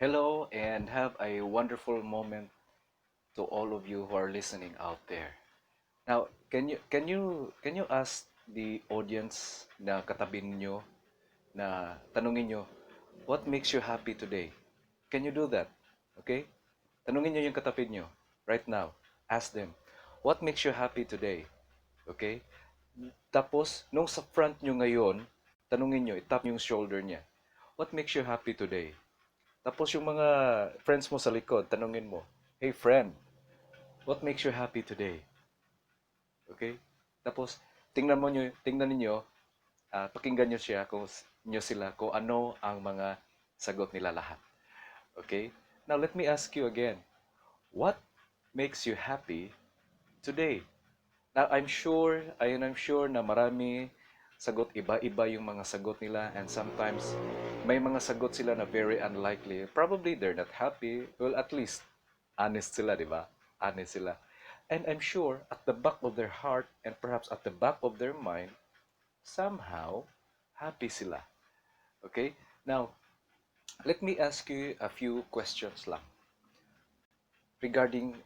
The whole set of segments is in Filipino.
Hello and have a wonderful moment to all of you who are listening out there. Now, can you ask the audience na katabi niyo na tanungin niyo, what makes you happy today? Can you do that? Okay? Tanungin niyo yung katabi niyo right now. Ask them, what makes you happy today? Okay? Tapos, nung sa front niyo ngayon, tanungin niyo, itap niyo yung shoulder niya. What makes you happy today? Tapos yung mga friends mo sa likod, tanungin mo, hey friend, what makes you happy today? Okay? Tapos tingnan ninyo, pakinggan niyo siya kung niyo sila kung ano ang mga sagot nila lahat. Okay? Now let me ask you again, what makes you happy today? Now I'm sure na marami sagot iba-iba yung mga sagot nila and sometimes may mga sagot sila na very unlikely. Probably they're not happy. Well, at least honest sila, di ba? Honest sila. And I'm sure at the back of their heart and perhaps at the back of their mind, somehow happy sila. Okay? Now, let me ask you a few questions lang regarding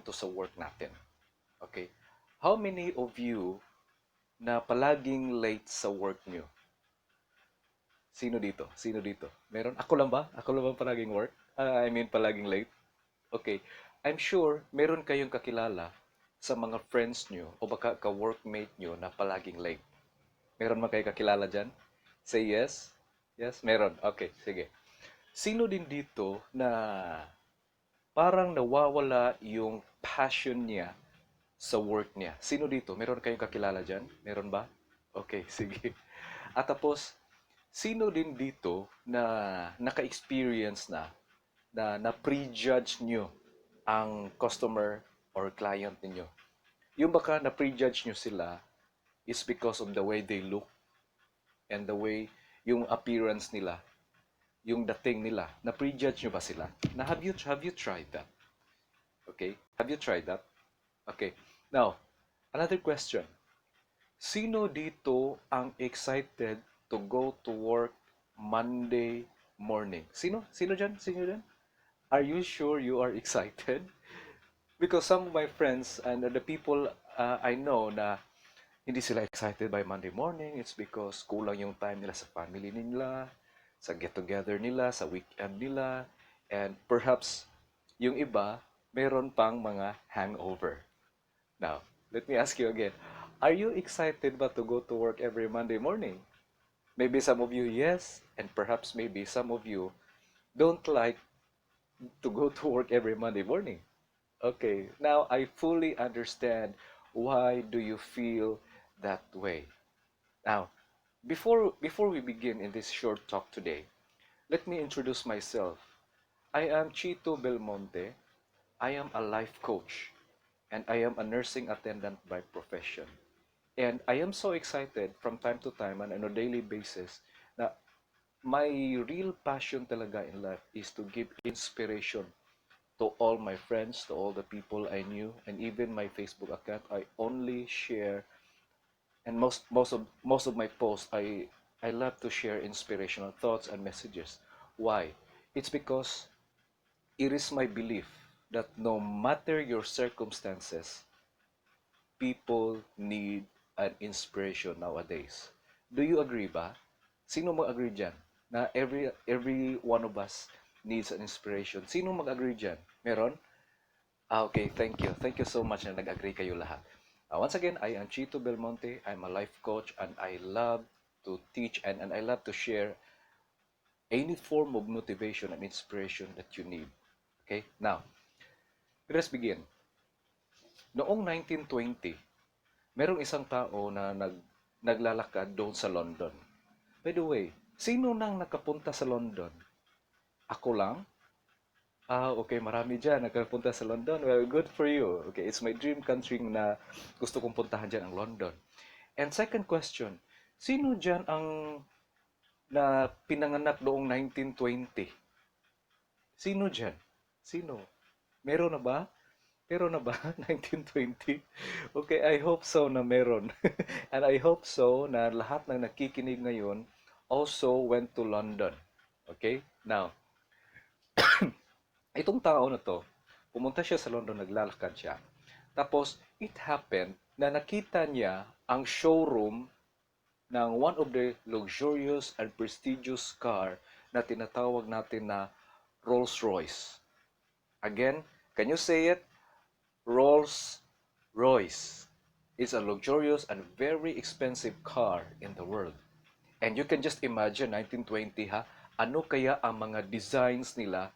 to sa work natin. Okay? How many of you na palaging late sa work nyo? Sino dito? Sino dito? Meron? Ako lang ba? Ako lang ba palaging work? I mean, palaging late? Okay. I'm sure meron kayong kakilala sa mga friends nyo o baka ka-workmate nyo na palaging late. Meron man kayo kakilala dyan? Say yes? Yes? Meron. Okay, sige. Sino din dito na parang nawawala yung passion niya sa work niya? Sino dito? Meron kayong kakilala dyan? Meron ba? Okay, sige. At tapos, sino din dito na naka-experience na prejudge nyo ang customer or client ninyo? Yung baka na prejudge nyo sila is because of the way they look and the way yung appearance nila, yung dating nila. Na prejudge nyo ba sila? Na have you tried that? Okay? Have you tried that? Okay. Now, another question. Sino dito ang excited to go to work Monday morning? Sino? Sino dyan? Sino dyan? Are you sure you are excited? Because some of my friends and the people I know na hindi sila excited by Monday morning, it's because kulang yung time nila sa family nila, sa get-together nila, sa weekend nila, and perhaps yung iba, meron pang mga hangover. Now, let me ask you again, are you excited ba to go to work every Monday morning? Maybe some of you yes, and perhaps maybe some of you don't like to go to work every Monday morning. Okay, now I fully understand why do you feel that way. Now, before we begin in this short talk today, let me introduce myself. I am Chito Belmonte. I am a life coach and I am a nursing attendant by profession. And I am so excited from time to time and on a daily basis na my real passion talaga in life is to give inspiration to all my friends, to all the people I knew, and even my Facebook account. I only share, and most of my posts, I love to share inspirational thoughts and messages. Why? It's because it is my belief that no matter your circumstances, people need an inspiration nowadays. Do you agree ba? Sino mag-agree dyan? Na every one of us needs an inspiration. Sino mag-agree dyan? Meron? Okay, thank you. Thank you so much na nag-agree kayo lahat. Once again, I am Chito Belmonte. I'm a life coach and I love to teach and I love to share any form of motivation and inspiration that you need. Okay? Now, let's begin. Noong 1920, merong isang tao na naglalakad doon sa London. By the way, sino nang nakapunta sa London? Ako lang? Okay, marami dyan nagpunta sa London. Well, good for you. Okay, it's my dream country na gusto kong puntahan dyan ang London. And second question, sino dyan ang na pinanganak noong 1920? Sino dyan? Sino? Meron na ba? Meron na ba? 1920? Okay, I hope so na meron. And I hope so na lahat ng nakikinig ngayon also went to London. Okay? Now, Itong tao na to, pumunta siya sa London, naglalakad siya. Tapos, it happened na nakita niya ang showroom ng one of the luxurious and prestigious car na tinatawag natin na Rolls-Royce. Again, can you say it? Rolls-Royce is a luxurious and very expensive car in the world. And you can just imagine, 1920 ha, ano kaya ang mga designs nila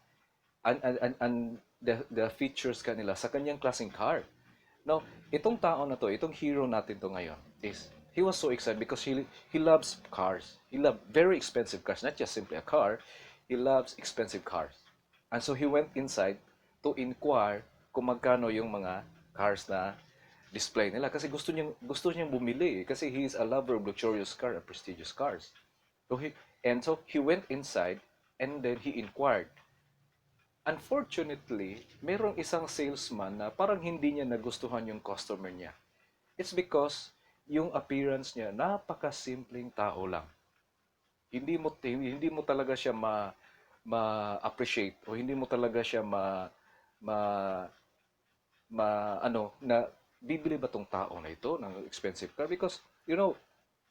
and the features kanila sa kanyang klaseng car. Now, itong tao na to, itong hero natin to ngayon is, he was so excited because he loves cars. He loved very expensive cars, not just simply a car. He loves expensive cars. And so he went inside to inquire kung magkano yung mga cars na display nila kasi gusto niyang bumili kasi he is a lover of luxurious car and prestigious cars. So he went inside and then he inquired. Unfortunately, merong isang salesman na parang hindi niya nagustuhan yung customer niya. It's because yung appearance niya, napakasimpleng tao lang. Hindi mo talaga siya ma-appreciate o hindi mo talaga siya ma, na bibili ba tong tao na ito ng expensive car because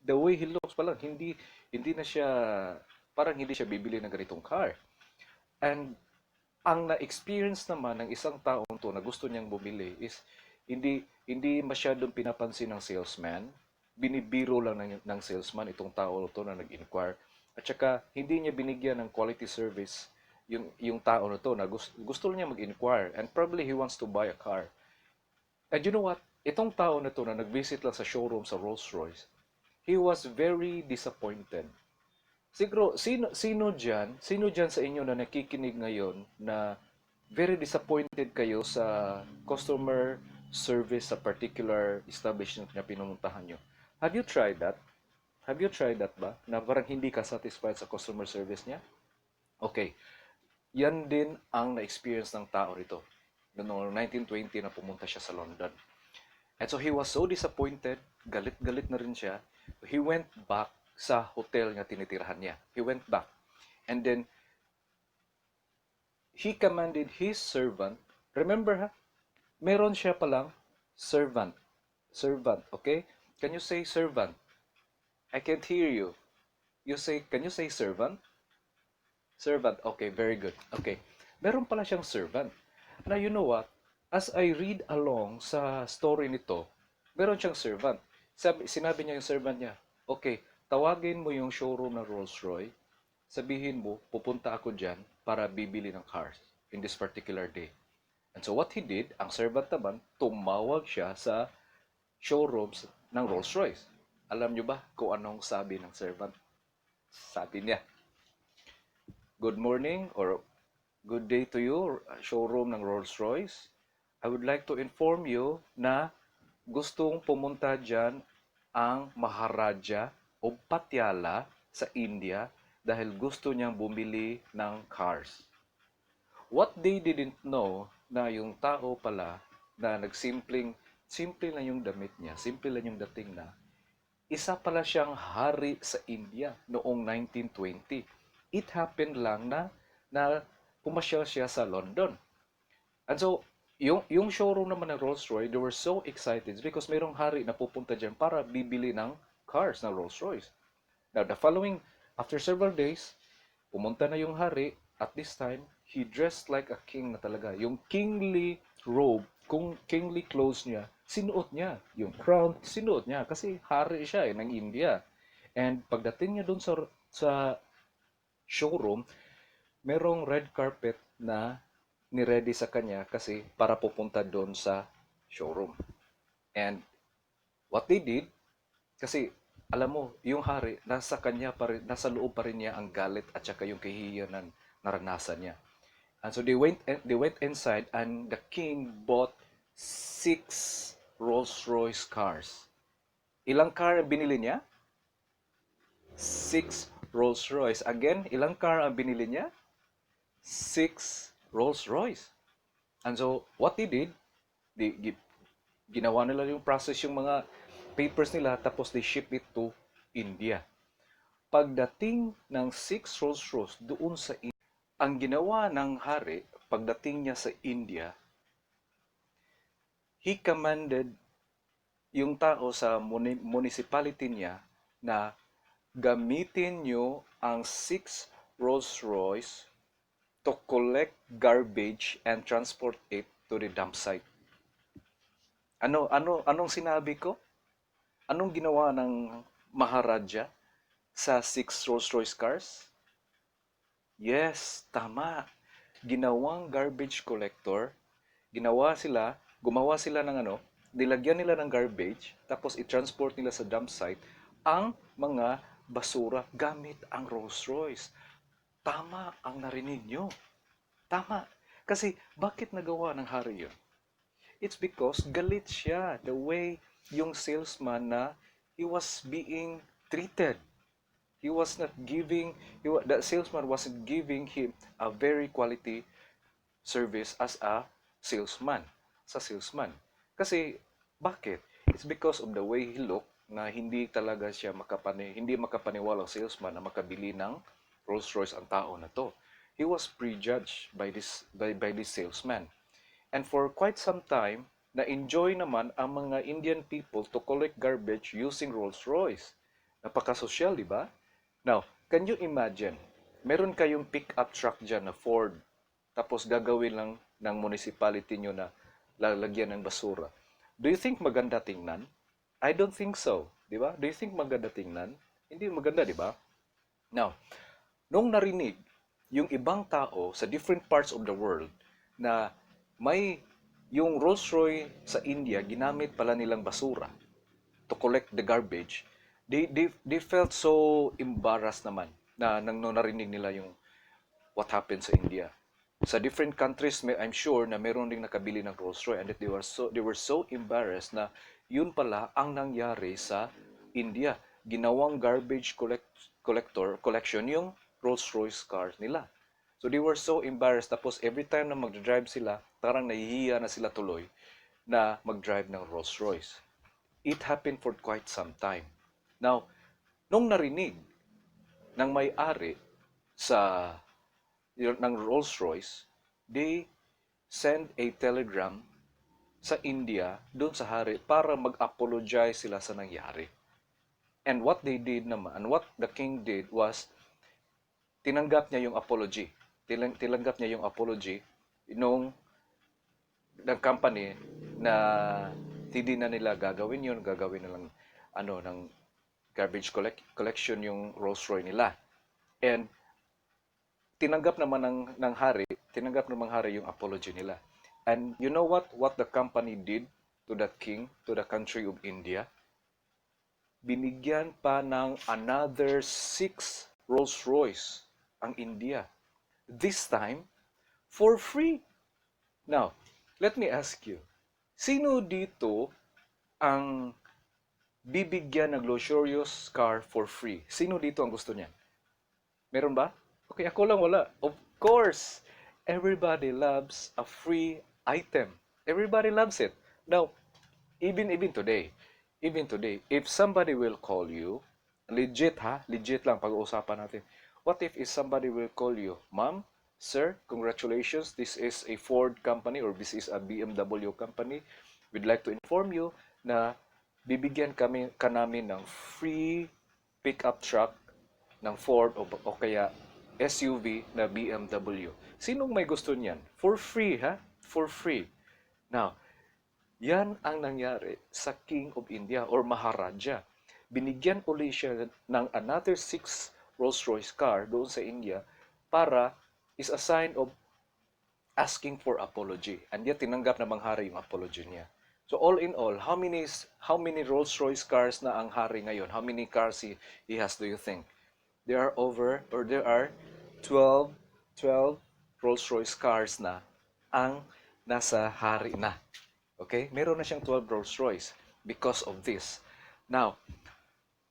the way he looks pa lang hindi na siya parang hindi siya bibili ng ganitong car. And ang na-experience naman ng isang taong to na gusto niyang bumili is hindi masyadong pinapansin ng salesman. Binibiro lang ng salesman itong tao to na nag-inquire. At saka hindi niya binigyan ng quality service yung tao na to na gusto niya mag-inquire and probably he wants to buy a car. And you know what? Itong tao na to na nag-visit lang sa showroom sa Rolls-Royce, he was very disappointed. Siguro, sino dyan sa inyo na nakikinig ngayon na very disappointed kayo sa customer service sa particular establishment na pinumuntahan nyo? Have you tried that? Have you tried that ba? Na parang hindi ka satisfied sa customer service niya? Okay. Yan din ang na-experience ng tao rito. Noong 1920 na pumunta siya sa London. And so he was so disappointed, galit-galit na rin siya. He went back sa hotel na tinitirahan niya. He went back. And then, he commanded his servant. Remember ha? Meron siya palang servant. Servant, okay? Can you say servant? I can't hear you. Can you say servant? Servant, okay, very good. Okay. Meron pala siyang servant. Now, you know what? As I read along sa story nito, meron siyang servant. Sinabi niya yung servant niya, okay, tawagin mo yung showroom ng Rolls-Royce, sabihin mo, pupunta ako dyan para bibili ng cars in this particular day. And so what he did, ang servant naman, tumawag siya sa showrooms ng Rolls-Royce. Alam nyo ba kung anong sabi ng servant? Sabi niya, good morning or good day to you, showroom ng Rolls-Royce. I would like to inform you na gustong pumunta dyan ang Maharaja o Patiala sa India dahil gusto niyang bumili ng cars. What they didn't know na yung tao pala na simple lang yung damit niya, simple lang yung dating na, isa pala siyang hari sa India noong 1920. It happened lang na pumasyal siya sa London. And so, yung showroom naman ng Rolls-Royce, they were so excited because mayroong hari na pupunta dyan para bibili ng cars ng Rolls-Royce. Now, after several days, pumunta na yung hari. At this time, he dressed like a king na talaga. Yung kingly robe, kung kingly clothes niya, sinuot niya. Yung crown, sinuot niya. Kasi hari siya ng India. And pagdating niya doon sa showroom, merong red carpet na ni-ready sa kanya kasi para pupunta doon sa showroom. And what they did, kasi alam mo, yung hari, nasa kanya pa rin, nasa loob pa rin niya ang galit at saka yung kahihiyan na naranasan niya. And so they went inside and the king bought 6 Rolls-Royce cars. Ilang car ang binili niya? 6 Rolls-Royce. Again, ilang car ang binili niya? 6 Rolls-Royce. And so, what they did, ginawa nila yung process, yung mga papers nila, tapos they ship it to India. Pagdating ng 6 Rolls-Royce doon sa India, Ang ginawa ng hari, pagdating niya sa India, he commanded yung tao sa municipality niya na gamitin nyo ang 6 Rolls Royce to collect garbage and transport it to the dump site. Anong sinabi ko? Anong ginawa ng Maharaja sa 6 Rolls Royce cars? Yes, tama. Ginawang garbage collector. Gumawa sila ng nilagyan nila ng garbage, tapos i-transport nila sa dump site ang mga basura gamit ang Rolls Royce. Tama ang narinig nyo. Tama. Kasi bakit nagawa ng hari yun? It's because galit siya the way yung salesman na he was being treated. He was not giving, the salesman wasn't giving him a very quality service as a salesman. Sa salesman. Kasi, bakit? It's because of the way he looked na hindi talaga siya hindi makapaniwalang salesman na makabili ng Rolls Royce ang tao na to. He was prejudged by this salesman. And for quite some time, na-enjoy naman ang mga Indian people to collect garbage using Rolls Royce. Napaka-social, di ba? Now, can you imagine? Meron kayong pick-up truck dyan na Ford, tapos gagawin lang ng municipality nyo na lalagyan ng basura. Do you think maganda tingnan? I don't think so. Di ba? Do you think maganda tingnan? Hindi maganda, di ba? Now, nung narinig yung ibang tao sa different parts of the world na may yung Rolls Royce sa India, ginamit pala nilang basura to collect the garbage, they felt so embarrassed naman na nang narinig nila yung what happened sa India. Sa different countries, I'm sure na meron ding nakabili ng Rolls Royce and that they were so embarrassed na yun pala ang nangyari sa India. Ginawang garbage collection yung Rolls Royce cars nila. So they were so embarrassed. Tapos every time na mag-drive sila, parang nahihiya na sila tuloy na mag-drive ng Rolls Royce. It happened for quite some time. Now, nung narinig ng may-ari ng Rolls Royce, they send a telegram sa India doon sa hari para mag-apologize sila sa nangyari. And what they did naman, what the king did was, tinanggap niya yung apology. Tinanggap niya yung apology nung ng company na hindi na nila gagawin na lang ng garbage collection yung Rolls Royce nila. And tinanggap naman ng hari yung apology nila. And you know what the company did to the king, to the country of India? Binigyan pa ng another 6 Rolls Royce ang India. This time, for free. Now, let me ask you, sino dito ang bibigyan ng luxurious car for free? Sino dito ang gusto niyan? Meron ba? Okay, ako lang wala. Of course, everybody loves a free item. Everybody loves it. Now, even today, if somebody will call you, legit lang pag-uusapan natin. What if somebody will call you, Ma'am, Sir, congratulations, this is a Ford company or this is a BMW company. We'd like to inform you na bibigyan ka namin ng free pickup truck ng Ford o kaya SUV na BMW. Sinong may gusto niyan? For free, ha? For free. Now, yan ang nangyari sa King of India or Maharaja. Binigyan uli siya ng another 6 Rolls-Royce car doon sa India para is a sign of asking for apology. And yet, tinanggap na manghari yung apology niya. So all in all, how many Rolls-Royce cars na ang hari ngayon? How many cars he has, do you think? There are 12 Rolls-Royce cars na ang nasa hari na. Okay? Meron na siyang 12 Rolls-Royce because of this. Now,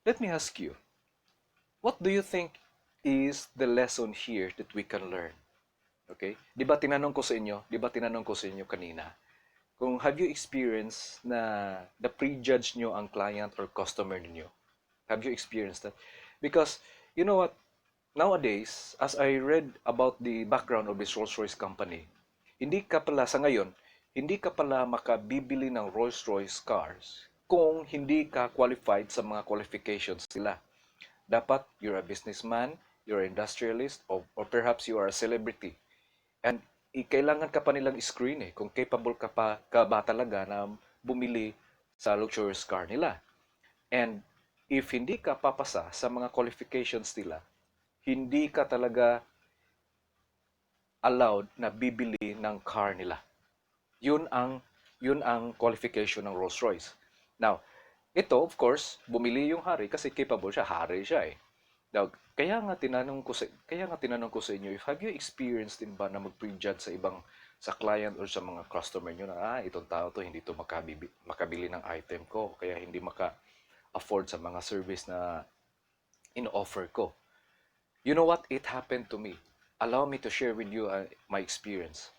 let me ask you, what do you think is the lesson here that we can learn? Okay? Di ba tinanong ko sa inyo kanina, kung have you experienced na prejudge nyo ang client or customer niyo? Have you experienced that? Because, you know what? nowadays, as I read about the background of this Rolls-Royce company, hindi ka pala sa ngayon, hindi ka pala makabibili ng Rolls-Royce cars kung hindi ka qualified sa mga qualifications nila. Dapat you're a businessman, you're an industrialist, or perhaps you are a celebrity. And kailangan ka pa nilang screen kung capable ka ba talaga na bumili sa luxurious car nila. And if hindi ka papasa sa mga qualifications nila, hindi ka talaga allowed na bibili ng car nila. Yun ang yun ang qualification ng Rolls-Royce. Now, ito of course, bumili yung hari kasi capable siya, hari siya eh. Now, kaya nga tinanong ko sa inyo, if have you experienced din ba na mag-prejudge sa ibang sa client or sa mga customer nyo na itong tao to hindi to makabili ng item ko kaya hindi maka-afford sa mga service na in-offer ko. You know what? It happened to me. Allow me to share with you my experience.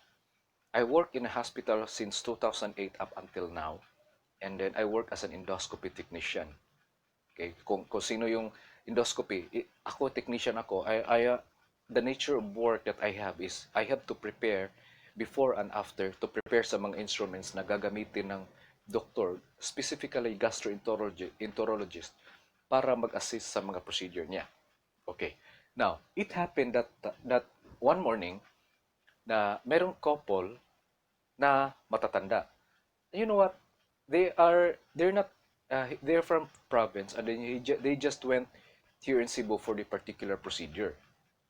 I work in a hospital since 2008 up until now. And then I work as an endoscopy technician. Okay? Kung sino yung endoscopy, ako, technician ako. The nature of work that I have is I have to prepare before and after to prepare sa mga instruments na gagamitin ng doktor, specifically gastroenterologist, para mag-assist sa mga procedure niya. Okay. Now, it happened that one morning na merong couple na matatanda. You know what? They're not they're from province and then they just went here in Cebu for the particular procedure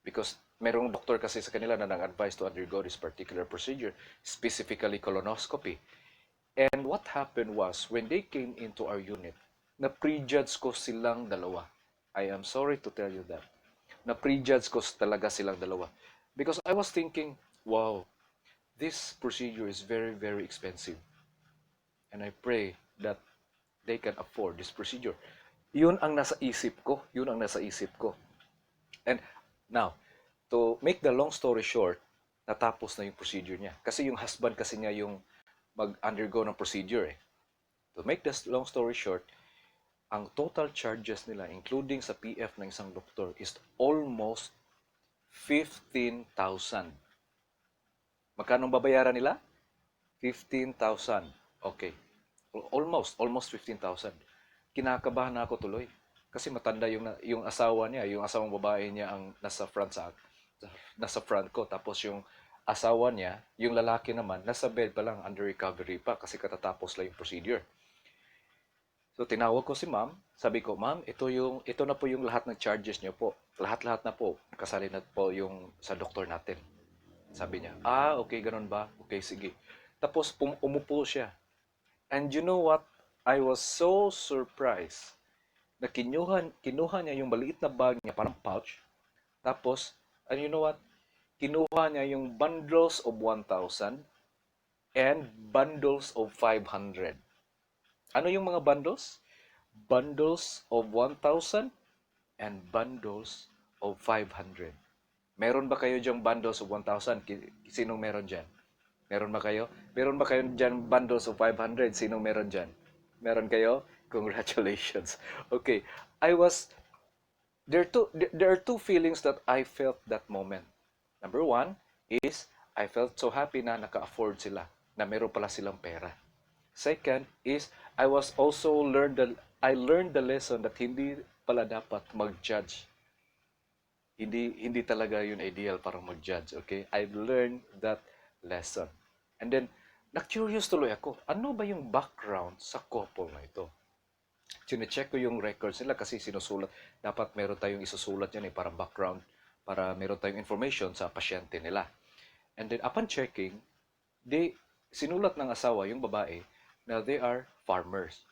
because merong doktor kasi sa kanila na nag-advise to undergo this particular procedure, specifically colonoscopy. And what happened was when they came into our unit, na prejudge ko silang dalawa. I am sorry to tell you that. Na prejudge ko talaga silang dalawa. Because I was thinking, wow, this procedure is very, very expensive. And I pray that they can afford this procedure. Yun ang nasa isip ko. Yun ang nasa isip ko. And now, to make the long story short, natapos na yung procedure niya. Kasi yung husband kasi niya yung mag-undergo ng procedure eh. To make this long story short, ang total charges nila, including sa PF ng isang doktor, is almost 15,000. Magkano babayaran nila? 15,000. Okay. Almost 15,000. Kinakabahan na ako tuloy. Kasi matanda yung asawa niya, yung asawang babae niya ang nasa front ko. Tapos yung asawa niya, yung lalaki naman, nasa bed pa lang, under recovery pa kasi katatapos lang yung procedure. So tinawag ko si ma'am, sabi ko, ma'am, ito na po yung lahat ng charges niyo po. Lahat-lahat na po, kasali na po yung sa doktor natin. Sabi niya, okay, ganun ba? Okay, sige. Tapos umupo siya. And you know what? I was so surprised na kinuha niya yung maliit na bag niya, parang pouch. Tapos, and you know what? Kinuha niya yung bundles of 1,000 and bundles of 500. Ano yung mga bundles? Bundles of 1,000 and bundles of 500. Meron ba kayo diyang bundles of 1,000? Sinong meron dyan? Meron ba kayo? Meron ba kayo dyan bundles of 500? Sinong meron dyan? Meron kayo? Congratulations. Okay. There are two feelings that I felt that moment. Number one is, I felt so happy na naka-afford sila, na meron pala silang pera. Second is, I learned the lesson that hindi pala dapat mag-judge. Hindi talaga yun ideal para mag-judge, okay? I learned that lesson. And then, na-curious tuloy ako, ano ba yung background sa couple na ito? Sine-check ko yung records nila kasi sinusulat. Dapat meron tayong isusulat yan para background, para meron tayong information sa pasyente nila. And then, upon checking, sinulat ng asawa, yung babae, na they are farmers.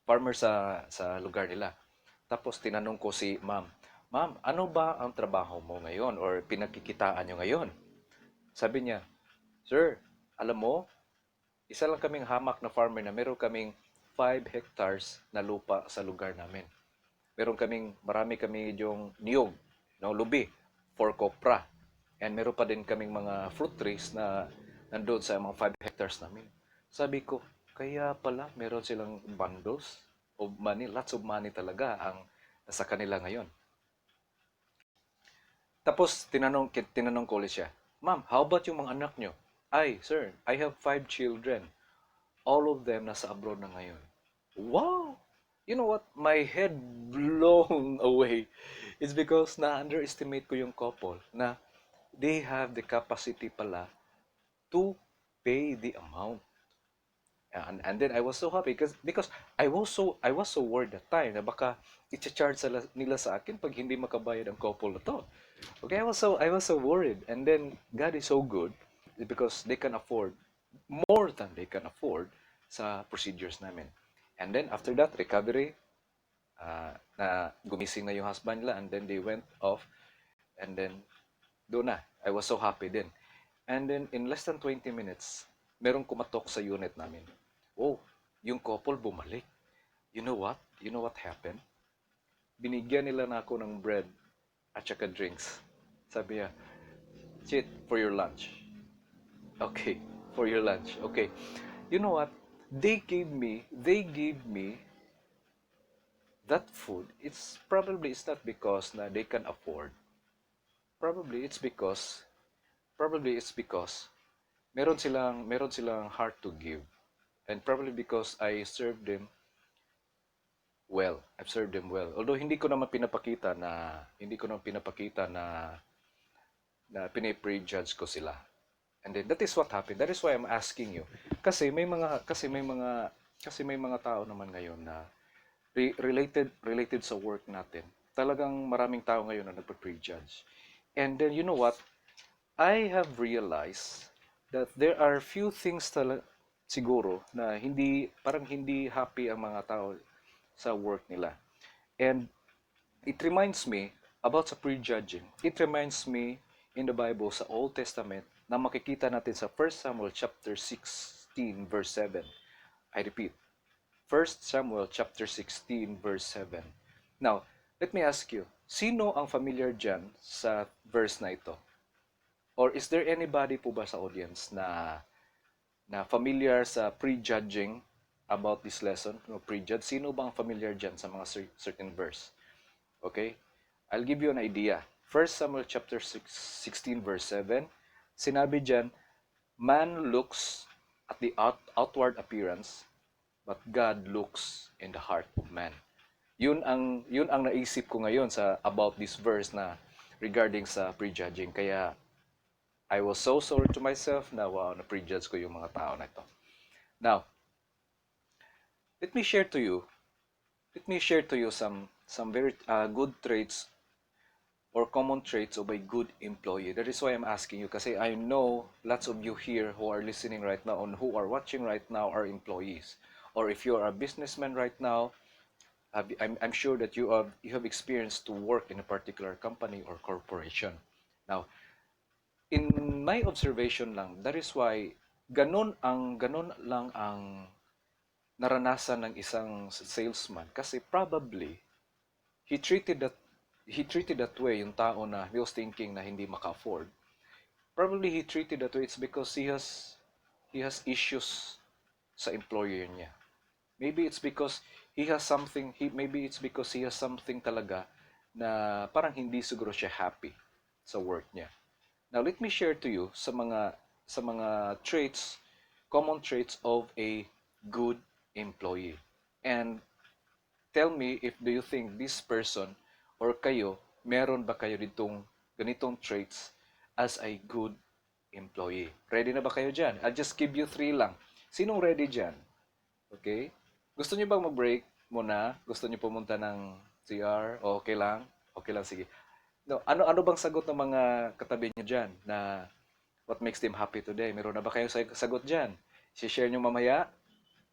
Farmers sa lugar nila. Tapos tinanong ko si ma'am, ma'am, ano ba ang trabaho mo ngayon or pinagkikitaan nyo ngayon? Sabi niya, sir, alam mo, isa lang kaming hamak na farmer na meron kaming 5 hectares na lupa sa lugar namin. Marami kami yung niyog, lubi, for copra. And meron pa din kaming mga fruit trees na nandoon sa mga 5 hectares namin. Sabi ko, kaya pala meron silang bundles of money, lots of money talaga ang nasa kanila ngayon. Tapos, tinanong ko ulit siya, Ma'am, how about yung mga anak nyo? Ay, sir, I have 5 children. All of them nasa abroad na ngayon. Wow! You know what? My head blown away. It's because na-underestimate ko yung couple na they have the capacity pala to pay the amount. And then I was so happy because I was so worried that time na baka i-charge nila sa akin pag hindi makabayad ang couple na to. Okay, I was so worried. And then God is so good because they can afford more than they can afford sa procedures namin. And then after that recovery, na gumising na yung husband nila, and then they went off, and then doon na. I was so happy din. And then in less than 20 minutes, merong kumatok sa unit namin. Oh, yung couple bumalik. You know what? You know what happened? Binigyan nila na ako ng bread at saka drinks. Sabi niya, "Chit, for your lunch." Okay, for your lunch. Okay. You know what? They gave me that food. It's not because na they can afford. Probably it's because probably it's because meron silang heart to give. And probably because I've served them well. Although hindi ko naman pinapakita na pine-prejudge ko sila. And then that is what happened. That is why I'm asking you. Kasi may mga tao naman ngayon na related sa work natin. Talagang maraming tao ngayon na nagpe-prejudge. And then you know what? I have realized that there are few things siguro na parang hindi happy ang mga tao sa work nila. And it reminds me about sa prejudging. It reminds me in the Bible sa Old Testament na makikita natin sa 1 Samuel chapter 16 verse 7. I repeat, 1 Samuel chapter 16 verse 7. Now, let me ask you, sino ang familiar dyan sa verse na ito? Or is there anybody po ba sa audience na familiar sa prejudging about this lesson? No, prejudge. Sino ba ang familiar dyan sa mga certain verse? Okay? I'll give you an idea. 1 Samuel chapter 16 verse 7, sinabi dyan, man looks at the outward appearance, but God looks in the heart of man. Yun ang naisip ko ngayon sa about this verse na regarding sa prejudging. Kaya I was so sorry to myself na wow, na-prejudge ko yung mga tao na ito. Now, let me share to you some very good traits or common traits of a good employee. That is why I'm asking you, kasi I know lots of you here who are listening right now and who are watching right now are employees. Or if you are a businessman right now, I'm sure that you have experienced to work in a particular company or corporation. Now, in my observation lang, that is why ganun lang ang naranasan ng isang salesman, kasi probably he treated that way yung tao na he was thinking na hindi maka-afford. Probably he treated that way, it's because he has issues sa employer niya. Maybe it's because he has something talaga na parang hindi siguro siya happy sa work niya. Now, let me share to you sa mga common traits of a good employee. And tell me if do you think this person or kayo, meron ba kayo ditong ganitong traits as a good employee? Ready na ba kayo dyan? I'll just give you 3 lang. Sinong ready dyan? Okay? Gusto niyo bang mag-break muna? Gusto niyo pumunta ng CR? O okay lang? Okay lang, sige. No, ano bang sagot ng mga katabi niyo diyan na what makes them happy today? Meron na ba kayong sagot diyan? Si-share niyo mamaya?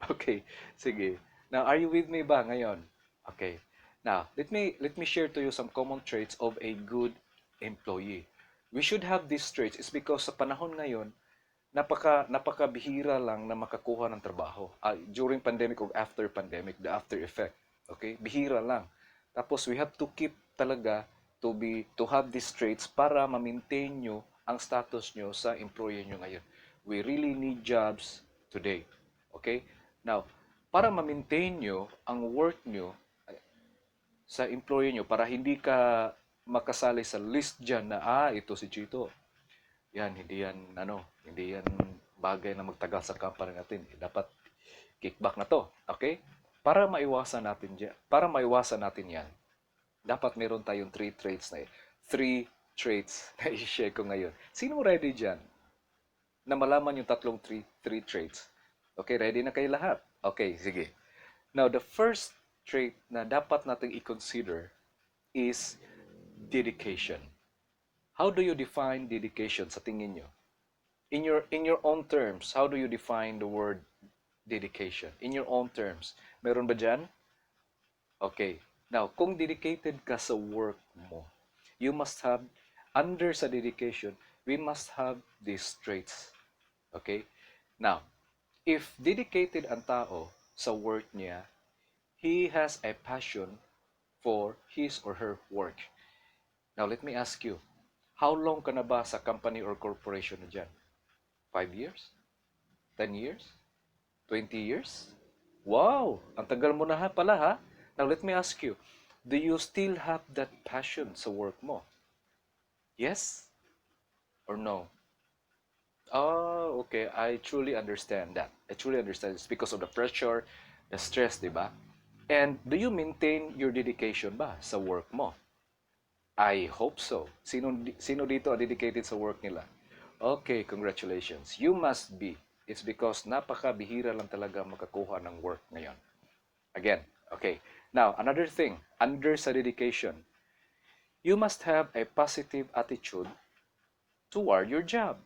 Okay, sige. Now, are you with me ba ngayon? Okay. Now, let me share to you some common traits of a good employee. We should have these traits is because sa panahon ngayon, napakabihira lang na makakuha ng trabaho. During pandemic or after pandemic, the after effect. Okay? Bihira lang. Tapos we have to keep talaga to have these traits para ma-maintain nyo ang status nyo sa employer nyo ngayon. We really need jobs today. Okay? Now, para ma-maintain nyo ang work nyo sa employer nyo, para hindi ka makasali sa list dyan na, ito si Chito. Yan, hindi yan bagay na magtagal sa company natin. Dapat kickback na to. Okay? Para maiwasan natin yan, dapat meron tayong three traits na i-share ko ngayon. Sino ready dyan na malaman yung tatlong three traits? Okay, ready na kayo lahat? Okay, sige. Now, the first trait na dapat nating i-consider is dedication. How do you define dedication sa tingin nyo? In your own terms, how do you define the word dedication? In your own terms. Meron ba dyan? Okay. Now, kung dedicated ka sa work mo, you must have, under sa dedication, we must have these traits. Okay? Now, if dedicated ang tao sa work niya, he has a passion for his or her work. Now, let me ask you, how long ka na ba sa company or corporation na dyan? 5 years? 10 years? 20 years? Wow! Ang tagal mo na pala ha? Now, let me ask you, do you still have that passion sa work mo? Yes or no? Oh, okay. I truly understand that. I truly understand. It's because of the pressure, the stress, di ba? And do you maintain your dedication ba sa work mo? I hope so. Sino dito ang dedicated sa work nila? Okay, congratulations. You must be. It's because napakabihira lang talaga makakuha ng work ngayon. Again, okay. Now, another thing, under sa dedication, you must have a positive attitude toward your job.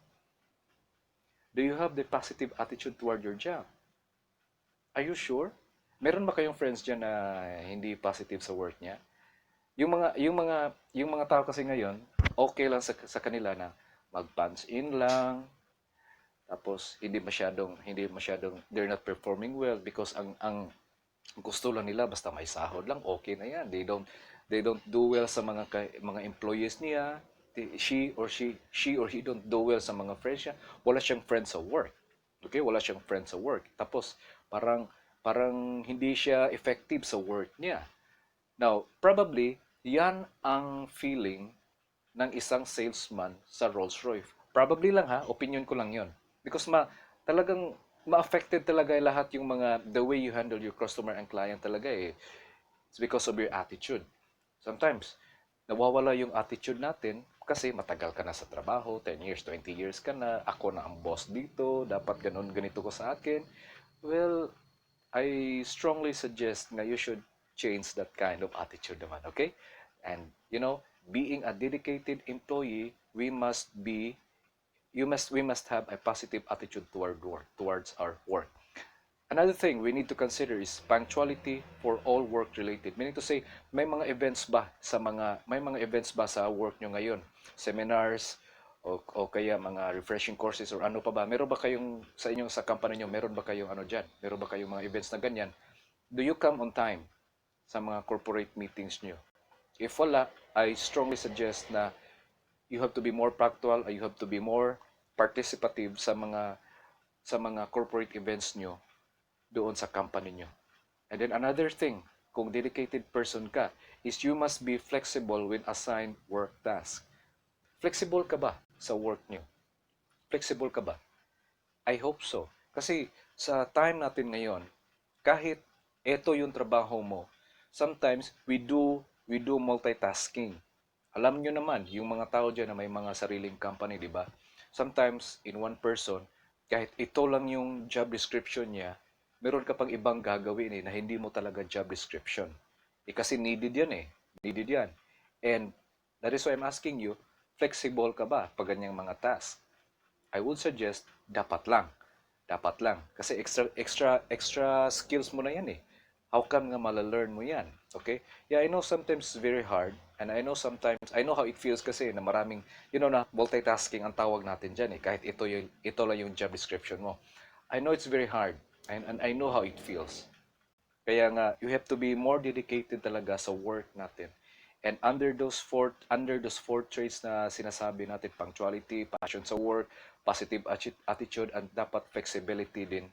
Do you have the positive attitude toward your job? Are you sure? Meron ba kayong friends dyan na hindi positive sa work niya? Yung mga tao kasi ngayon, okay lang sa kanila na mag-punch in lang, tapos hindi masyadong they're not performing well because ang gusto lang nila basta may sahod lang, okay na yan. They don't do well sa mga employees niya. She or he don't do well sa mga friends niya. Wala siyang friends sa work. Okay, wala siyang friends sa work. Tapos parang hindi siya effective sa work niya. Now, probably yan ang feeling ng isang salesman sa Rolls-Royce. Probably lang ha, opinion ko lang 'yon. Because talagang ma-affected talaga lahat yung the way you handle your customer and client talaga eh. It's because of your attitude. Sometimes, nawawala yung attitude natin kasi matagal ka na sa trabaho, 10 years, 20 years ka na, ako na ang boss dito, dapat ganito ko sa akin. Well, I strongly suggest na you should change that kind of attitude naman, okay? And, being a dedicated employee, we must have a positive attitude towards our work. Another thing we need to consider is punctuality for all work related. Meaning to say, may mga events ba sa work nyo ngayon? Seminars o kaya mga refreshing courses or ano pa ba? Meron ba kayong sa company nyo, meron ba kayong diyan? Meron ba kayong mga events na ganyan? Do you come on time sa mga corporate meetings nyo? If wala, I strongly suggest na you have to be more punctual, you have to be more participative sa mga corporate events nyo doon sa company nyo. And then another thing, kung dedicated person ka, is you must be flexible when assigned work task. Flexible ka ba sa work nyo? Flexible ka ba? I hope so. Kasi sa time natin ngayon, kahit ito yung trabaho mo, sometimes we do multitasking. Alam nyo naman, yung mga tao dyan na may mga sariling company, di ba? Sometimes, in one person, kahit ito lang yung job description niya, meron ka pang ibang gagawin na hindi mo talaga job description. Kasi needed yan eh. Needed yan. And that is why I'm asking you, flexible ka ba pag ganyang mga task? I would suggest, dapat lang. Dapat lang. Kasi extra skills mo na yan eh. How come nga malalearn mo yan? Okay? Yeah, I know sometimes it's very hard. And I know how it feels kasi na maraming, na multitasking ang tawag natin dyan eh. Kahit ito lang yung job description mo. I know it's very hard. And I know how it feels. Kaya nga, you have to be more dedicated talaga sa work natin. And under those four traits na sinasabi natin, punctuality, passion sa work, positive attitude, and dapat flexibility din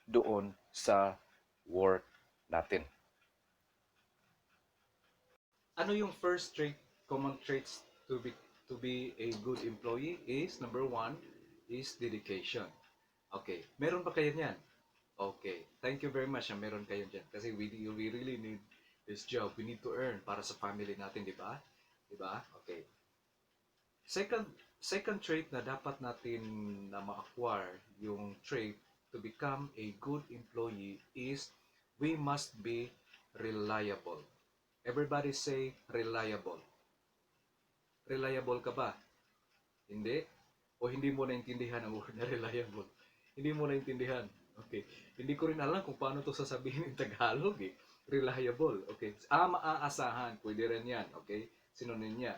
doon sa work natin. Ano yung first trait common traits to be a good employee is number one is dedication. Okay, meron ba kayo niyan? Okay, thank you very much na meron kayo dyan. Kasi we really need this job. We need to earn para sa family natin, di ba? Di ba? Okay. Second, second trait na dapat natin na ma-acquire yung trait to become a good employee is we must be reliable. Everybody say reliable. Reliable ka ba? Hindi? O hindi mo naintindihan ang word na reliable? Hindi mo naintindihan. Okay. Hindi ko rin alam kung paano to sasabihin in Tagalog eh. Reliable. Okay. Maaasahan. Pwede rin yan. Okay. Sinonym niya.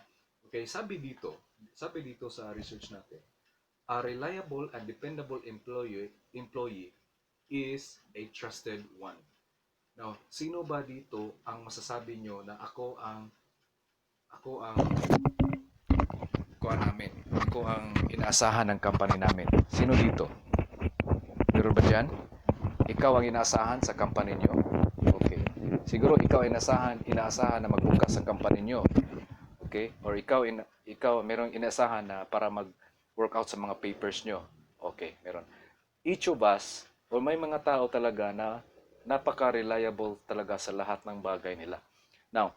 Okay. Sabi dito sa research natin, a reliable and dependable employee is a trusted one. Now, sino ba dito ang masasabi nyo na ako ang kuha namin. Ako ang inaasahan ng company namin. Sino dito? Meron ba dyan? Ikaw ang inaasahan sa company nyo? Okay. Siguro ikaw ang inaasahan na magbukas sa company nyo. Okay? Or ikaw merong inaasahan na para mag-work out sa mga papers nyo. Okay, meron. Each of us, or may mga tao talaga na napaka-reliable talaga sa lahat ng bagay nila. Now,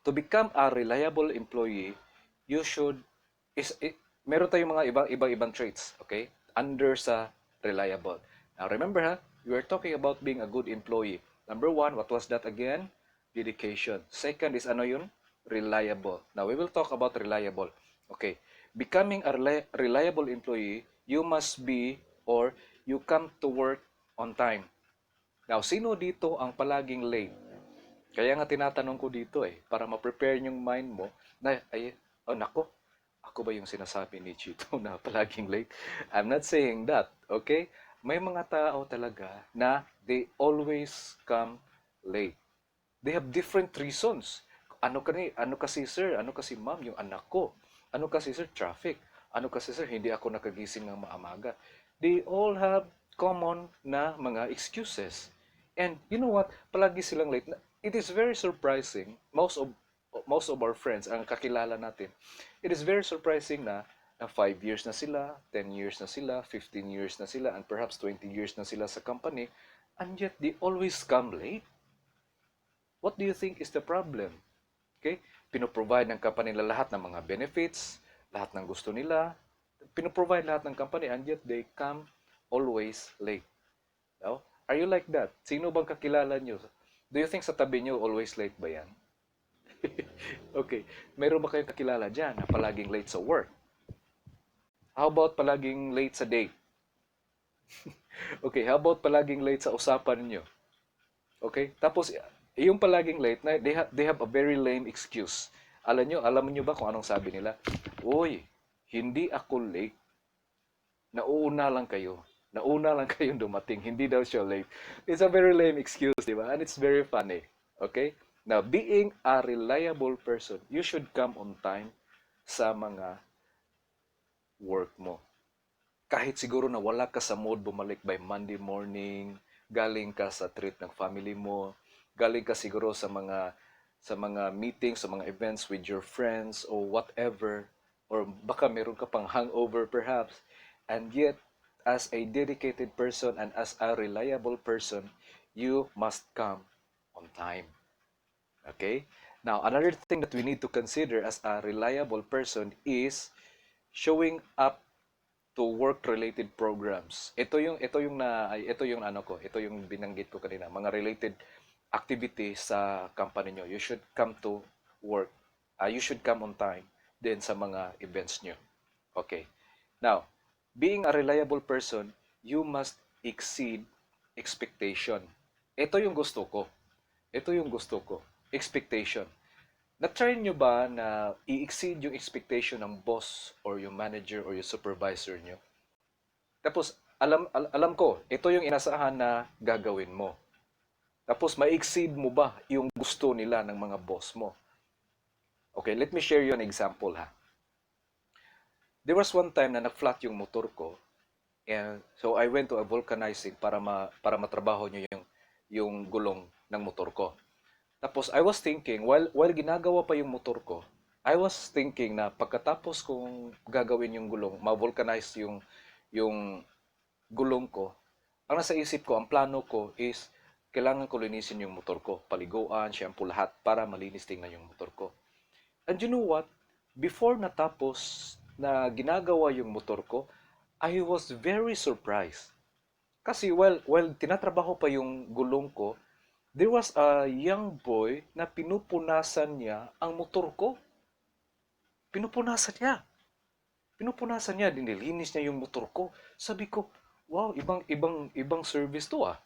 to become a reliable employee, you should meron tayong mga ibang traits, okay? Under sa reliable. Now remember we are talking about being a good employee. Number one, what was that again? Dedication. Second is ano yun? Reliable. Now we will talk about reliable. Okay. Becoming a reliable employee, you must be or you come to work on time. Now, sino dito ang palaging late? Kaya nga tinatanong ko dito para ma-prepare yung mind mo na, nako, ako ba yung sinasabi ni Chito na palaging late? I'm not saying that, okay? May mga tao talaga na they always come late. They have different reasons. Ano kasi sir, ano kasi ma'am, yung anak ko. Ano kasi sir, traffic. Ano kasi sir, hindi ako nakagising ng maamaga. They all have common na mga excuses. And you know what? Palagi silang late. It is very surprising, most of our friends, ang kakilala natin, it is very surprising na 5 years na sila, 10 years na sila, 15 years na sila, and perhaps 20 years na sila sa company, and yet they always come late. What do you think is the problem? Okay? Pinoprovide ng company nila lahat ng mga benefits, lahat ng gusto nila, pinoprovide lahat ng company, and yet they come always late. No? Are you like that? Sino bang kakilala nyo? Do you think sa tabi nyo always late ba yan? Okay. Meron ba kayong kakilala dyan na palaging late sa work? How about palaging late sa date? Okay. How about palaging late sa usapan niyo? Okay. Tapos, yung palaging late, they have a very lame excuse. Alam niyo ba kung anong sabi nila? Uy, hindi ako late. Nauna lang kayong dumating. Hindi daw siya late. It's a very lame excuse, di ba? And it's very funny. Okay? Now, being a reliable person, you should come on time sa mga work mo. Kahit siguro na wala ka sa mood bumalik by Monday morning, galing ka sa treat ng family mo, galing ka siguro sa mga meetings, sa mga events with your friends or whatever, or baka meron ka pang hangover perhaps, and yet as a dedicated person and as a reliable person, you must come on time. Okay? Now, another thing that we need to consider as a reliable person is showing up to work-related programs. Ito yung binanggit ko kanina, mga related activities sa company nyo. You should come to work. You should come on time din sa mga events nyo. Okay. Now, being a reliable person, you must exceed expectation. Ito yung gusto ko. Expectation. Na-try nyo ba na i-exceed yung expectation ng boss or yung manager or yung supervisor nyo? Tapos, alam ko, ito yung inasahan na gagawin mo. Tapos, ma-exceed mo ba yung gusto nila ng mga boss mo? Okay, let me share you an example There was one time na nag-flat yung motor ko. And so I went to a vulcanizing para matrabaho nyo yung gulong ng motor ko. Tapos I was thinking, while ginagawa pa yung motor ko, I was thinking na pagkatapos kong gagawin yung gulong, ma-vulcanize yung gulong ko, ang nasa isip ko, ang plano ko is kailangan ko linisin yung motor ko. Paliguan, shampoo, lahat para malinis tingnan yung motor ko. And you know what? Before natapos na ginagawa yung motor ko, I was very surprised. Kasi while tinatrabaho pa yung gulong ko, there was a young boy na pinupunasan niya ang motor ko. Pinupunasan niya. Pinupunasan niya, dinilinis niya yung motor ko. Sabi ko, wow, ibang service to ah.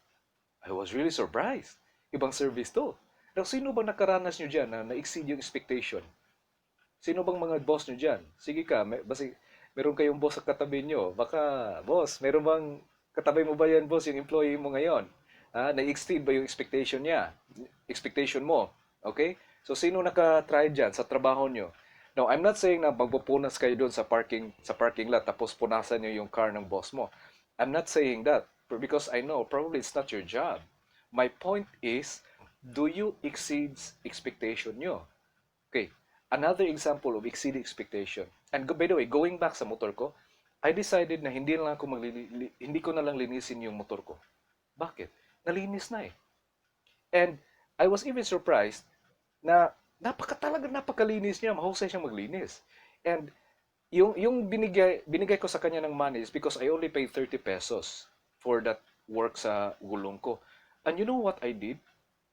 I was really surprised. Ibang service to. Now, sino bang nakaranas nyo dyan na na-exceed yung expectation? Sino bang mga boss nyo dyan? Sige ka, basi, meron kayong boss sa katabi nyo. Baka, boss, meron bang katabi mo ba yan, boss, yung employee mo ngayon? Na-exceed ba yung expectation niya? Expectation mo? Okay? So, sino naka-try dyan sa trabaho nyo? Now, I'm not saying na magpupunas kayo doon sa parking lot tapos punasan nyo yung car ng boss mo. I'm not saying that because I know probably it's not your job. My point is, do you exceed expectation nyo? Okay, another example of exceeding expectation. And by the way, going back sa motor ko, I decided na hindi ko na lang linisin yung motor ko. Bakit? Nalinis na eh. And I was even surprised na napakalinis niya, mahusay siyang maglinis. And yung binigay ko sa kanya ng money is because I only paid 30 pesos for that work sa gulong ko. And you know what I did?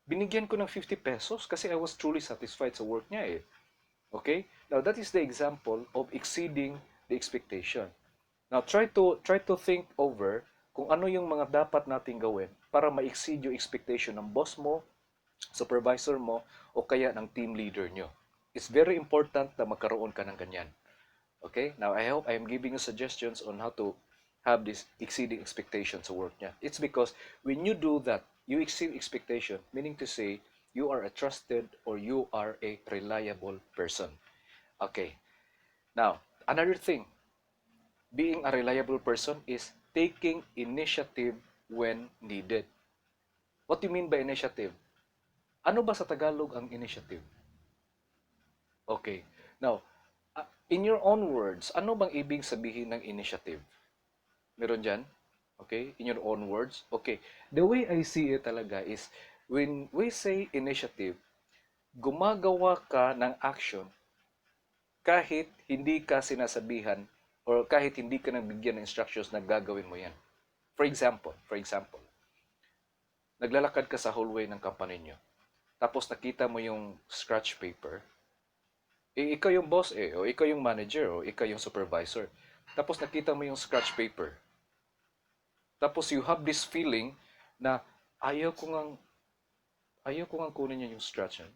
Binigyan ko ng 50 pesos kasi I was truly satisfied sa work niya eh. Okay? Now that is the example of exceeding the expectation. Now try to think over kung ano yung mga dapat nating gawin para ma-exceed yung expectation ng boss mo, supervisor mo, o kaya ng team leader nyo. It's very important na magkaroon ka ng ganyan. Okay? Now, I hope I am giving you suggestions on how to have this exceeding expectations sa work niya. It's because when you do that, you exceed expectation, meaning to say, you are a trusted or you are a reliable person. Okay. Now, another thing, being a reliable person is taking initiative when needed. What do you mean by initiative? Ano ba sa Tagalog ang initiative? Okay. Now, in your own words, ano bang ibig sabihin ng initiative? Meron dyan? Okay? In your own words? Okay. The way I see it talaga is, when we say initiative, gumagawa ka ng action kahit hindi ka sinasabihan or kahit hindi ka nabigyan ng instructions na gagawin mo yan. For example, naglalakad ka sa hallway ng company nyo. Tapos nakita mo yung scratch paper. Ikaw yung boss o ikaw yung manager, o ikaw yung supervisor. Tapos nakita mo yung scratch paper. Tapos you have this feeling na ayaw ko ngang kunin niya yung scratch yan.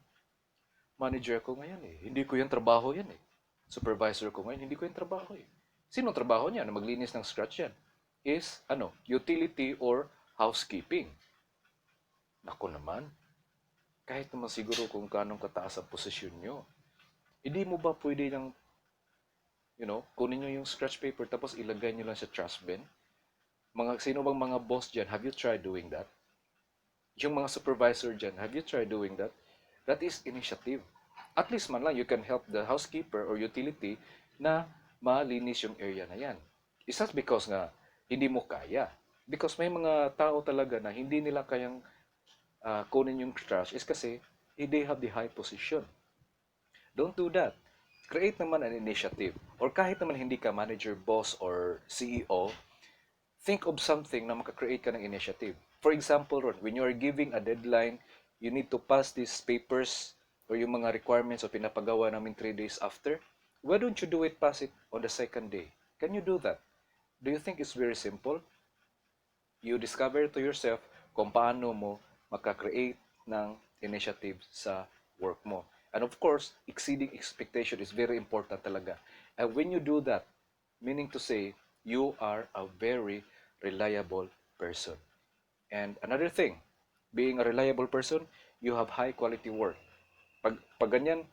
Manager ko ngayon eh. Hindi ko yung trabaho yan eh. Supervisor ko ngayon, hindi ko yung trabaho eh. Sino trabaho niya na maglinis ng scratch yan? Is, utility or housekeeping. Nako naman, kahit naman siguro kung kanong kataas ang posisyon nyo, hindi mo ba pwede ng, kunin nyo yung scratch paper tapos ilagay nyo lang sa trash bin? Sino bang mga boss dyan, have you tried doing that? Yung mga supervisor dyan, have you tried doing that? That is initiative. At least man lang, you can help the housekeeper or utility na malinis yung area na yan. It's not because nga hindi mo kaya. Because may mga tao talaga na hindi nila kayang kunin yung trash is kasi they have the high position. Don't do that. Create naman an initiative. Or kahit naman hindi ka manager, boss, or CEO, think of something na makakreate ka ng initiative. For example, Ron, when you are giving a deadline, you need to pass these papers or yung mga requirements o pinapagawa namin 3 days after. Why don't you pass it on the second day? Can you do that? Do you think it's very simple? You discover to yourself kung paano mo makakreate ng initiative sa work mo. And of course, exceeding expectation is very important talaga. And when you do that, meaning to say, you are a very reliable person. And another thing, being a reliable person, you have high quality work. Pag ganyan,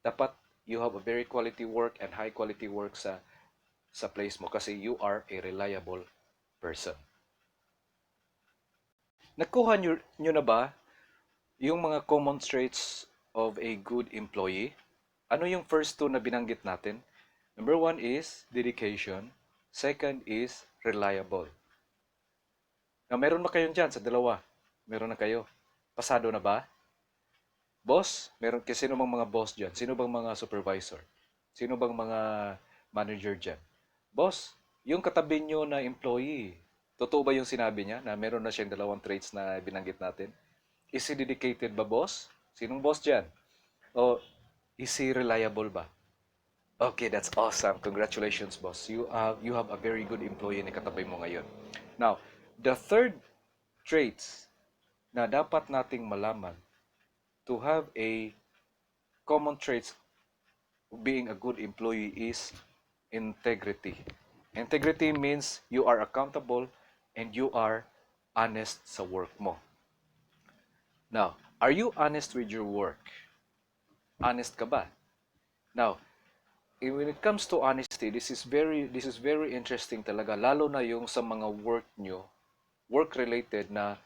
dapat you have a very quality work and high quality work sa place mo kasi you are a reliable person. Nakuha nyo na ba yung mga common traits of a good employee? Ano yung first two na binanggit natin? Number one is dedication. Second is reliable. Now, meron na kayo dyan sa dalawa? Meron na kayo? Pasado na ba? Boss? Meron kasi sino bang mga boss dyan? Sino bang mga supervisor? Sino bang mga manager dyan? Boss, yung katabi nyo na employee, totoo ba yung sinabi niya na meron na siyang dalawang traits na binanggit natin? Is he dedicated ba, boss? Sinong boss dyan? O is he reliable ba? Okay, that's awesome. Congratulations, boss. You have a very good employee na katabi mo ngayon. Now, the third traits na dapat nating malaman to have a common traits of being a good employee is integrity. Integrity means you are accountable and you are honest sa work mo. Now, are you honest with your work? Honest ka ba? Now, when it comes to honesty, this is very interesting talaga, lalo na yung sa mga work nyo, work related na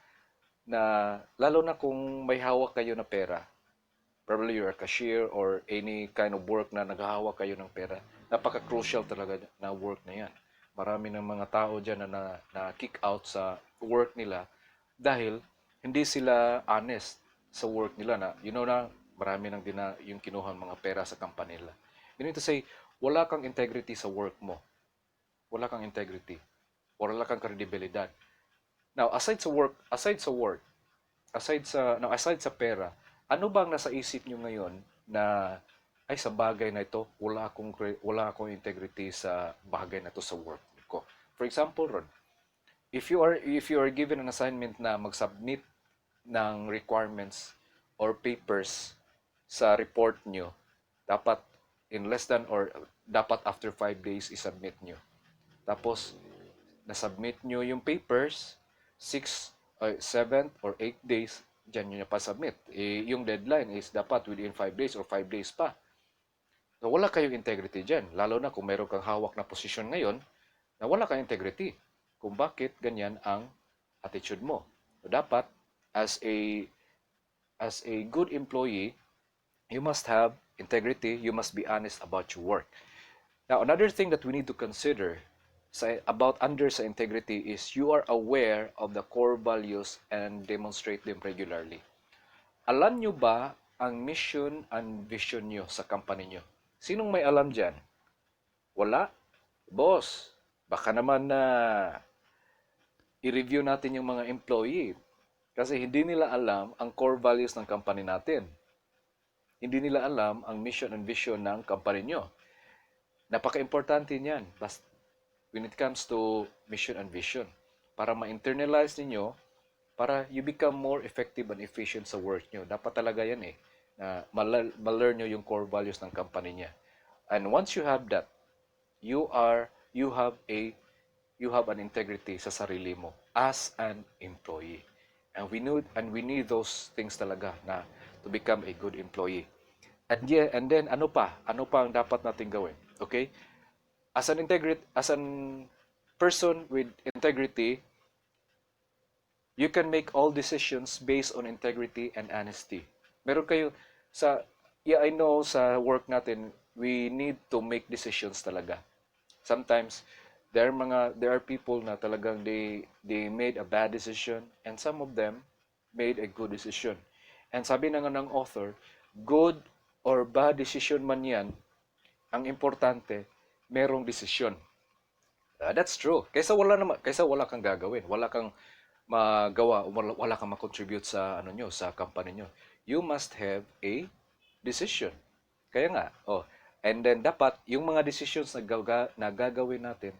lalo na kung may hawak kayo na pera. Probably you're a cashier or any kind of work na naghahawak kayo ng pera. Napaka-crucial talaga na work na yan. Marami ng mga tao dyan na kick out sa work nila dahil hindi sila honest sa work nila na, na marami nang yung kinuha mga pera sa company nila. Meaning to say, wala kang integrity sa work mo. Wala kang integrity. Wala kang kredibilidad. Now, aside sa pera, ano bang nasa isip nyo ngayon na ay sa bagay na ito, wala akong integrity sa bagay na ito sa work ko. For example, Ron, if you are given an assignment na mag-submit ng requirements or papers sa report nyo, dapat in less than or dapat after 5 days i-submit nyo. Tapos, na-submit nyo yung papers, 7 or 8 days, dyan nyo na pa-submit. Yung deadline is dapat within 5 days or 5 days pa. So, wala kayong integrity dyan. Lalo na kung meron kang hawak na posisyon ngayon, na wala kang integrity. Kung bakit ganyan ang attitude mo. So, dapat, as a good employee, you must have integrity, you must be honest about your work. Now, another thing that we need to consider about sa integrity is you are aware of the core values and demonstrate them regularly. Alam nyo ba ang mission and vision nyo sa company nyo? Sinong may alam dyan? Wala? Boss, baka naman na i-review natin yung mga employee kasi hindi nila alam ang core values ng company natin. Hindi nila alam ang mission and vision ng company nyo. Napaka-importante niyan when it comes to mission and vision. Para ma-internalize ninyo, para you become more effective and efficient sa work nyo. Dapat talaga yan na ma-learn nyo yung core values ng company niya. And once you have that, you have an integrity sa sarili mo as an employee. And we need those things talaga na to become a good employee. And then ano pa ang dapat nating gawin? Okay? As an person with integrity, you can make all decisions based on integrity and honesty. Meron kayo I know sa work natin, we need to make decisions talaga. Sometimes there are people na talagang they made a bad decision and some of them made a good decision. And sabi na nga ng author, good or bad decision man yan, ang importante, merong desisyon. That's true. Kaysa wala kang gagawin, wala kang magawa, wala kang ma-contribute sa sa company nyo. You must have a decision. Kaya nga, and then dapat yung mga decisions na gagawin natin,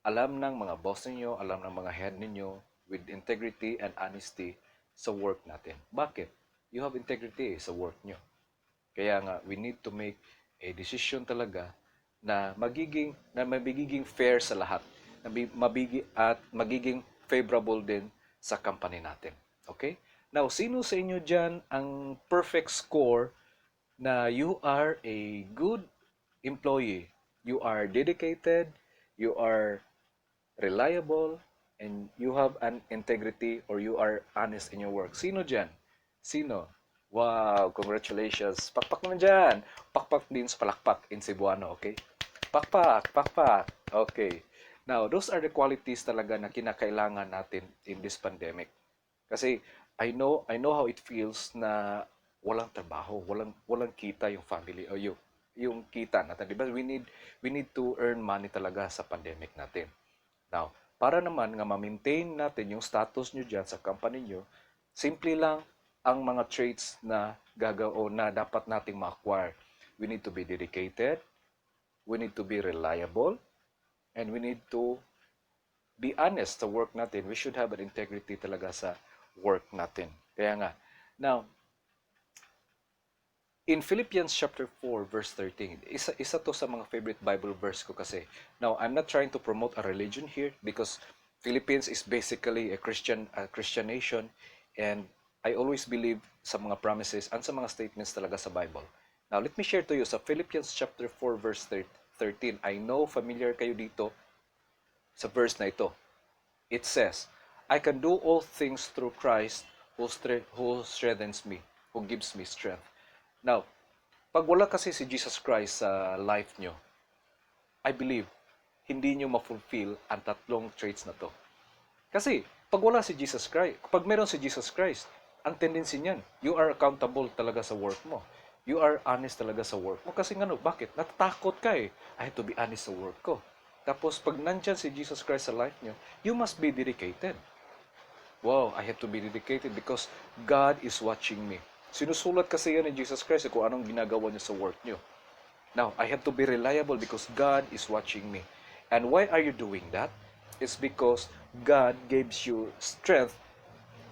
alam ng mga boss ninyo, alam ng mga head ninyo with integrity and honesty sa work natin. Bakit? You have integrity sa work nyo. Kaya nga, we need to make a decision talaga na magiging fair sa lahat, at magiging favorable din sa company natin. Okay? Now, sino sa inyo dyan ang perfect score na you are a good employee? You are dedicated, you are reliable, and you have an integrity or you are honest in your work. Sino dyan? Sino? Wow, congratulations. Pakpak naman dyan. Pakpak din sa palakpak in Cebuano, okay? Pakpak, pakpak. Okay. Now, those are the qualities talaga na kinakailangan natin in this pandemic. Kasi I know how it feels na walang trabaho, walang kita yung family o yung kita natin, 'di ba? We need to earn money talaga sa pandemic natin. Now, para naman nga ma-maintain natin yung status nyo dyan sa company nyo, simple lang ang mga traits na gagao na dapat nating ma-acquire. We need to be dedicated, we need to be reliable, and we need to be honest sa work natin. We should have an integrity talaga sa work natin. Kaya nga, now, in Philippians chapter 4 verse 13, isa to sa mga favorite Bible verse ko kasi. Now, I'm not trying to promote a religion here because Philippines is basically a Christian nation, and I always believe sa mga promises and sa mga statements talaga sa Bible. Now, let me share to you sa Philippians chapter 4 verse 13. I know familiar kayo dito sa verse na ito. It says, I can do all things through Christ who strengthens me, who gives me strength. Now, pag wala kasi si Jesus Christ sa life nyo, I believe, hindi nyo ma-fulfill ang tatlong traits na to. Kasi, pag wala si Jesus Christ, pag meron si Jesus Christ, ang tendency niyan, you are accountable talaga sa work mo. You are honest talaga sa work mo. Kasi nga, bakit? Natatakot ka eh. I have to be honest sa work ko. Tapos, pag nandyan si Jesus Christ sa life nyo, you must be dedicated. Wow, I have to be dedicated because God is watching me. Sinusulat kasi yan ni Jesus Christ kung anong ginagawa niya sa work niyo. Now, I have to be reliable because God is watching me. And why are you doing that? It's because God gives you strength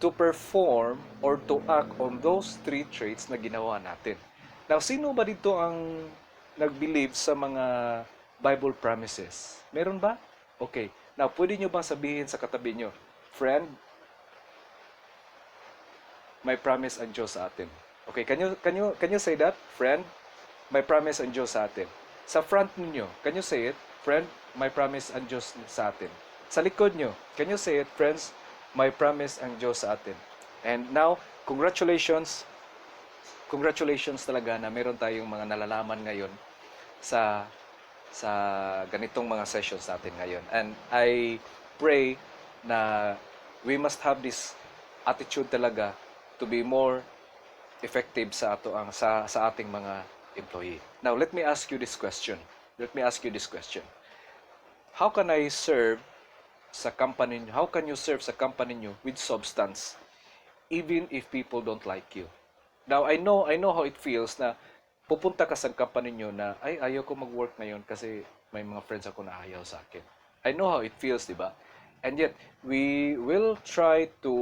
to perform or to act on those three traits na ginawa natin. Now, sino ba dito ang nag-believe sa mga Bible promises? Meron ba? Okay. Now, pwede nyo bang sabihin sa katabi nyo, friend, may promise ang Diyos sa atin. Okay, can you say that, friend? May promise ang Diyos sa atin. Sa front niyo, can you say it, friend? May promise ang Diyos sa atin. Sa likod niyo, can you say it, friends? May promise ang Diyos sa atin. And now, congratulations. Congratulations talaga na meron tayong mga nalalaman ngayon sa sa ganitong mga sessions natin ngayon. And I pray na we must have this attitude talaga to be more effective sa ating mga employee. Now, let me ask you this question. How can I serve sa company niyo? How can you serve sa company niyo with substance even if people don't like you? Now, I know how it feels na pupunta ka sa company niyo na ay ayaw ko mag-work ngayon kasi may mga friends ako na ayaw sa akin. I know how it feels, di ba? And yet, we will try to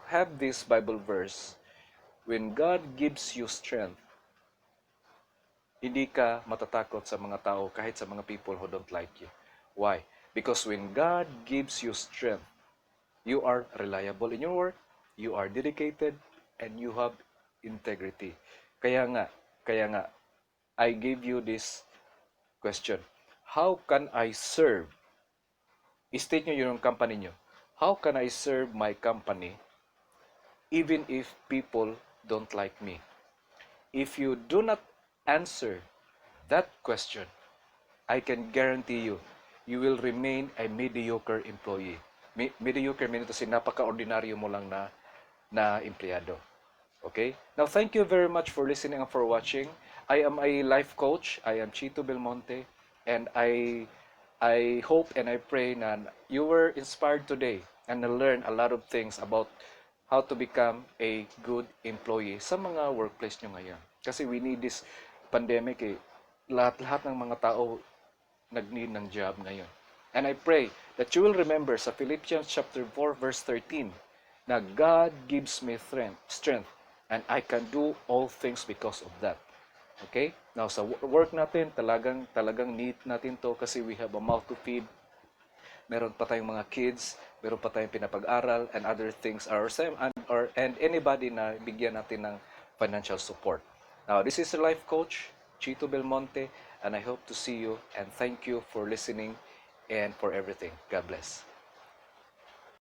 have this Bible verse. When God gives you strength, hindi ka matatakot sa mga tao kahit sa mga people who don't like you. Why? Because when God gives you strength, you are reliable in your work, you are dedicated, and you have integrity. Kaya nga, I gave you this question. How can I serve? I-state nyo yung company nyo. How can I serve my company even if people don't like me? If you do not answer that question, I can guarantee you, you will remain a mediocre employee. Mediocre meaning to say, napaka-ordinaryo mo lang na empleyado. Okay? Now, thank you very much for listening and for watching. I am a life coach. I am Chito Belmonte. And I hope and I pray na you were inspired today and learn a lot of things about how to become a good employee sa mga workplace nyo ngayon. Kasi we need this pandemic eh. Lahat ng mga tao nag-need ng job ngayon. And I pray that you will remember sa Philippians chapter 4 verse 13 na God gives me strength and I can do all things because of that. Okay? Now sa work natin, talagang need natin to kasi we have a mouth to feed. Meron pa tayong mga kids, meron pa tayong pinapag-aral and other things and anybody na bigyan natin ng financial support. Now, this is the life coach, Chito Belmonte, and I hope to see you and thank you for listening and for everything. God bless.